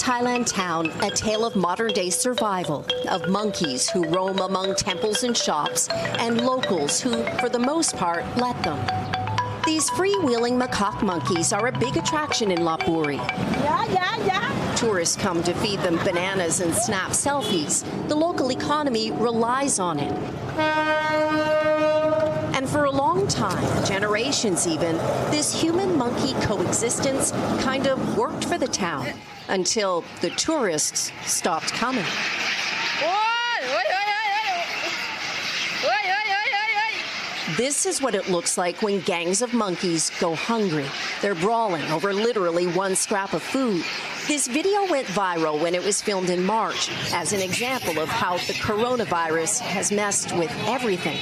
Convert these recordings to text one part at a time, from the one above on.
Thailand town, a tale of modern-day survival, of monkeys who roam among temples and shops, and locals who, for the most part, let them. These freewheeling macaque monkeys are a big attraction in Lopburi. Tourists come to feed them bananas and snap selfies. The local economy relies on it. And for a long time, generations even, this human-monkey coexistence kind of worked for the town until the tourists stopped coming. This is what it looks like when gangs of monkeys go hungry. They're brawling over literally one scrap of food. This video went viral when it was filmed in March as an example of how the coronavirus has messed with everything.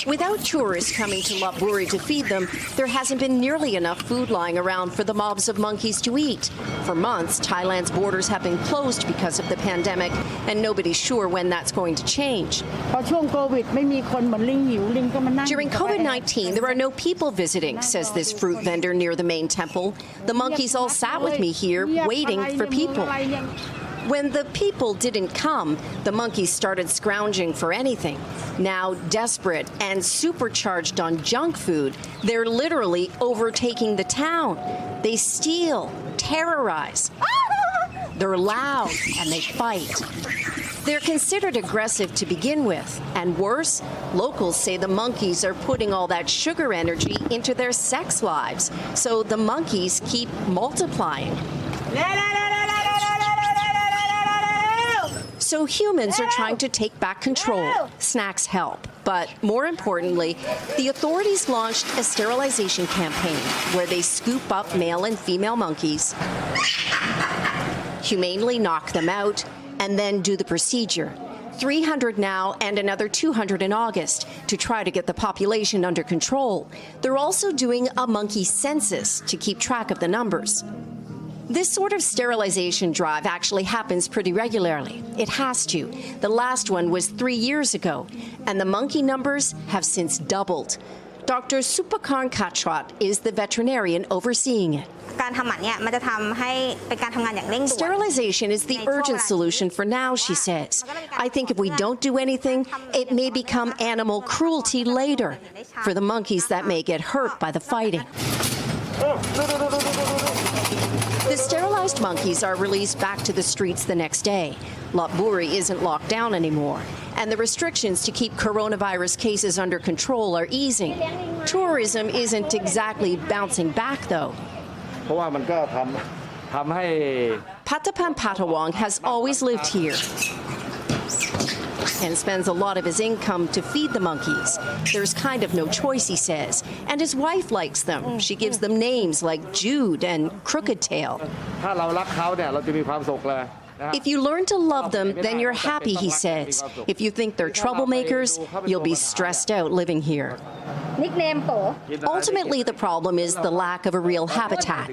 Without tourists coming to Lopburi to feed them, there hasn't been nearly enough food lying around for the mobs of monkeys to eat. For months, Thailand's borders have been closed because of the pandemic, and nobody's sure when that's going to change. During COVID-19, there are no people visiting, says this fruit vendor near the main temple. The monkeys all sat with me here, waiting for people. When the people didn't come, the monkeys started scrounging for anything. Now, desperate and supercharged on junk food, they're literally overtaking the town. They steal, terrorize. They're loud, and they fight. They're considered aggressive to begin with, and worse, locals say the monkeys are putting all that sugar energy into their sex lives, so the monkeys keep multiplying. So humans are trying to take back control. Snacks help. But more importantly, the authorities launched a sterilization campaign where they scoop up male and female monkeys, humanely knock them out, and then do the procedure. 300 now and another 200 in August to try to get the population under control. They're also doing a monkey census to keep track of the numbers. This sort of sterilization drive actually happens pretty regularly. It has to. The last one was 3 years ago, and the monkey numbers have since doubled. Dr. Supakarn Kachrat is the veterinarian overseeing it. Sterilization is the urgent solution for now, she says. I think if we don't do anything, it may become animal cruelty later for the monkeys that may get hurt by the fighting. The sterilized monkeys are released back to the streets the next day. Lopburi isn't locked down anymore, and the restrictions to keep coronavirus cases under control are easing. Tourism isn't exactly bouncing back, though. Patapan Patawong has always lived here and spends a lot of his income to feed the monkeys. There's kind of no choice, he says. And his wife likes them. She gives them names like Jude and Crooked Tail. If you learn to love them, then you're happy, he says. If you think they're troublemakers, you'll be stressed out living here. Ultimately, the problem is the lack of a real habitat.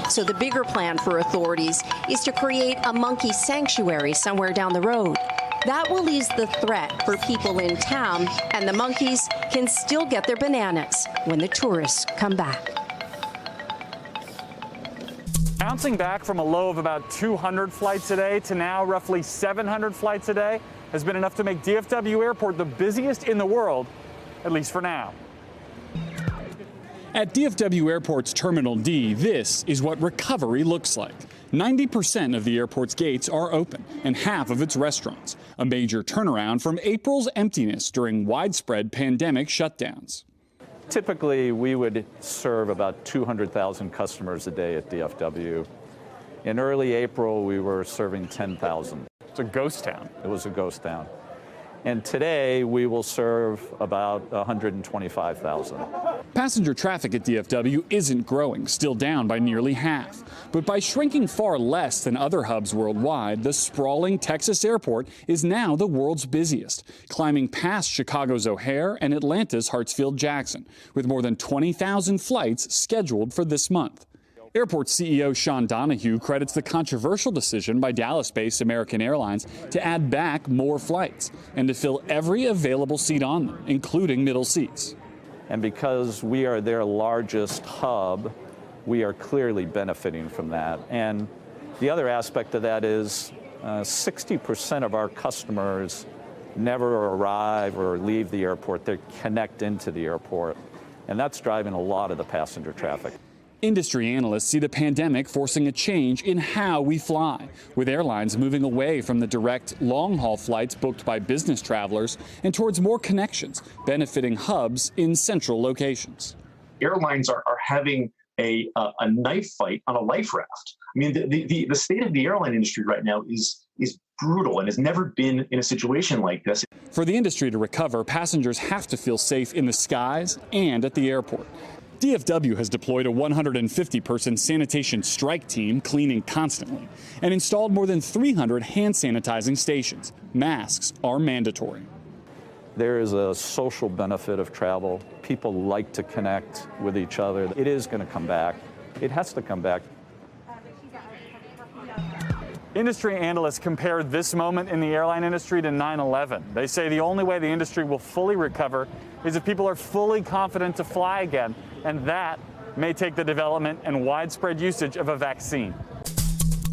So the bigger plan for authorities is to create a monkey sanctuary somewhere down the road. That will ease the threat for people in town, and the monkeys can still get their bananas when the tourists come back. Bouncing back from a low of about 200 flights a day to now roughly 700 flights a day has been enough to make DFW Airport the busiest in the world, at least for now. At DFW Airport's Terminal D, this is what recovery looks like. 90% of the airport's gates are open and half of its restaurants, a major turnaround from April's emptiness during widespread pandemic shutdowns. Typically, we would serve about 200,000 customers a day at DFW. In early April, we were serving 10,000. It's a ghost town. It was a ghost town. And today, we will serve about 125,000. Passenger traffic at DFW isn't growing, still down by nearly half. But by shrinking far less than other hubs worldwide, the sprawling Texas airport is now the world's busiest, climbing past Chicago's O'Hare and Atlanta's Hartsfield-Jackson, with more than 20,000 flights scheduled for this month. Airport CEO Sean Donahue credits the controversial decision by Dallas-based American Airlines to add back more flights and to fill every available seat on them, including middle seats. And because we are their largest hub, we are clearly benefiting from that. And the other aspect of that is 60% of our customers never arrive or leave the airport. They connect into the airport. And that's driving a lot of the passenger traffic. Industry analysts see the pandemic forcing a change in how we fly, with airlines moving away from the direct long-haul flights booked by business travelers and towards more connections, benefiting hubs in central locations. Airlines are having a knife fight on a life raft. I mean, the state of the airline industry right now is brutal and has never been in a situation like this. For the industry to recover, passengers have to feel safe in the skies and at the airport. DFW has deployed a 150-person sanitation strike team cleaning constantly and installed more than 300 hand sanitizing stations. Masks are mandatory. There is a social benefit of travel. People like to connect with each other. It is going to come back. It has to come back. Industry analysts compared this moment in the airline industry to 9/11. They say the only way the industry will fully recover is if people are fully confident to fly again, and that may take the development and widespread usage of a vaccine.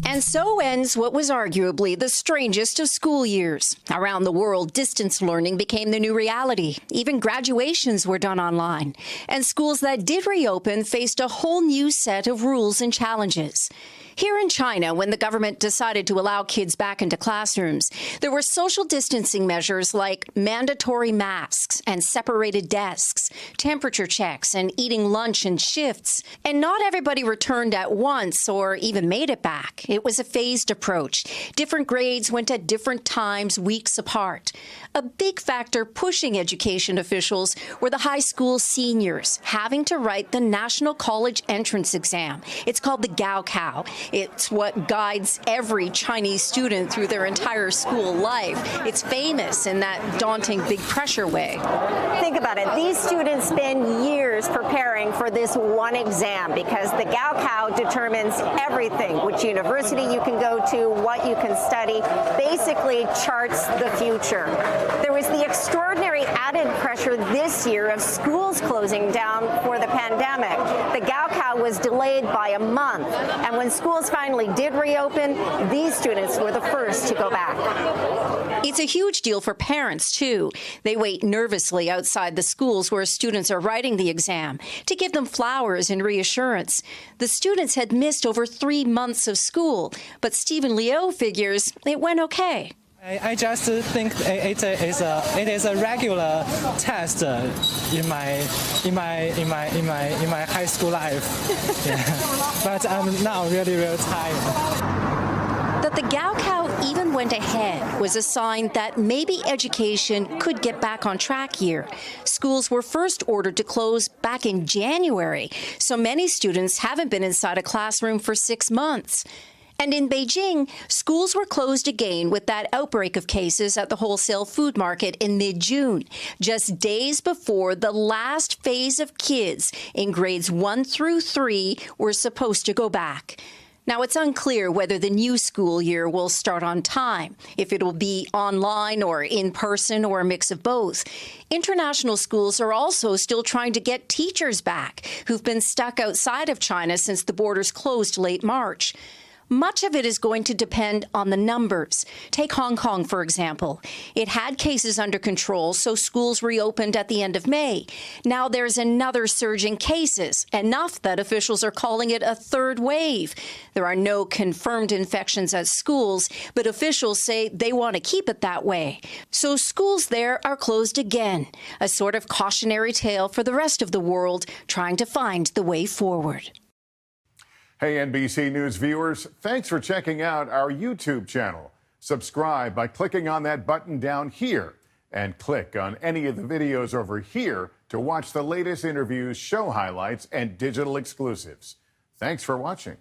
And so ends what was arguably the strangest of school years. Around the world, distance learning became the new reality. Even graduations were done online. And schools that did reopen faced a whole new set of rules and challenges. Here in China, when the government decided to allow kids back into classrooms, there were social distancing measures like mandatory masks and separated desks, temperature checks, and eating lunch in shifts. And not everybody returned at once or even made it back. It was a phased approach. Different grades went at different times, weeks apart. A big factor pushing education officials were the high school seniors having to write the National College Entrance Exam. It's called the Gaokao. It's what guides every Chinese student through their entire school life. It's famous in that daunting big pressure way. Think about it. These students spend years preparing for this one exam because the Gaokao determines everything, which university you can go to, what you can study, basically charts the future. There was the extraordinary added pressure this year of schools closing down for the pandemic. The Gaokao was delayed by a month, and when schools finally did reopen, these students were the first to go back. It's a huge deal for parents, too. They wait nervously outside the schools where students are writing the exam to give them flowers and reassurance. The students had missed over 3 months of school, but Stephen Liu figures it went okay. I just think it is a regular test in my high school life. Yeah. But I'm now really tired. That the Gaokao even went ahead was a sign that maybe education could get back on track here. Schools were first ordered to close back in January, so many students haven't been inside a classroom for 6 months. And in Beijing, schools were closed again with that outbreak of cases at the wholesale food market in mid-June, just days before the last phase of kids in grades 1 through 3 were supposed to go back. Now, it's unclear whether the new school year will start on time, if it will be online or in person or a mix of both. International schools are also still trying to get teachers back who've been stuck outside of China since the borders closed late March. Much of it is going to depend on the numbers. Take Hong Kong, for example. It had cases under control, so schools reopened at the end of May. Now there's another surge in cases, enough that officials are calling it a third wave. There are no confirmed infections at schools, but officials say they want to keep it that way. So schools there are closed again, a sort of cautionary tale for the rest of the world trying to find the way forward. Hey, NBC News viewers, thanks for checking out our YouTube channel. Subscribe by clicking on that button down here and click on any of the videos over here to watch the latest interviews, show highlights, and digital exclusives. Thanks for watching.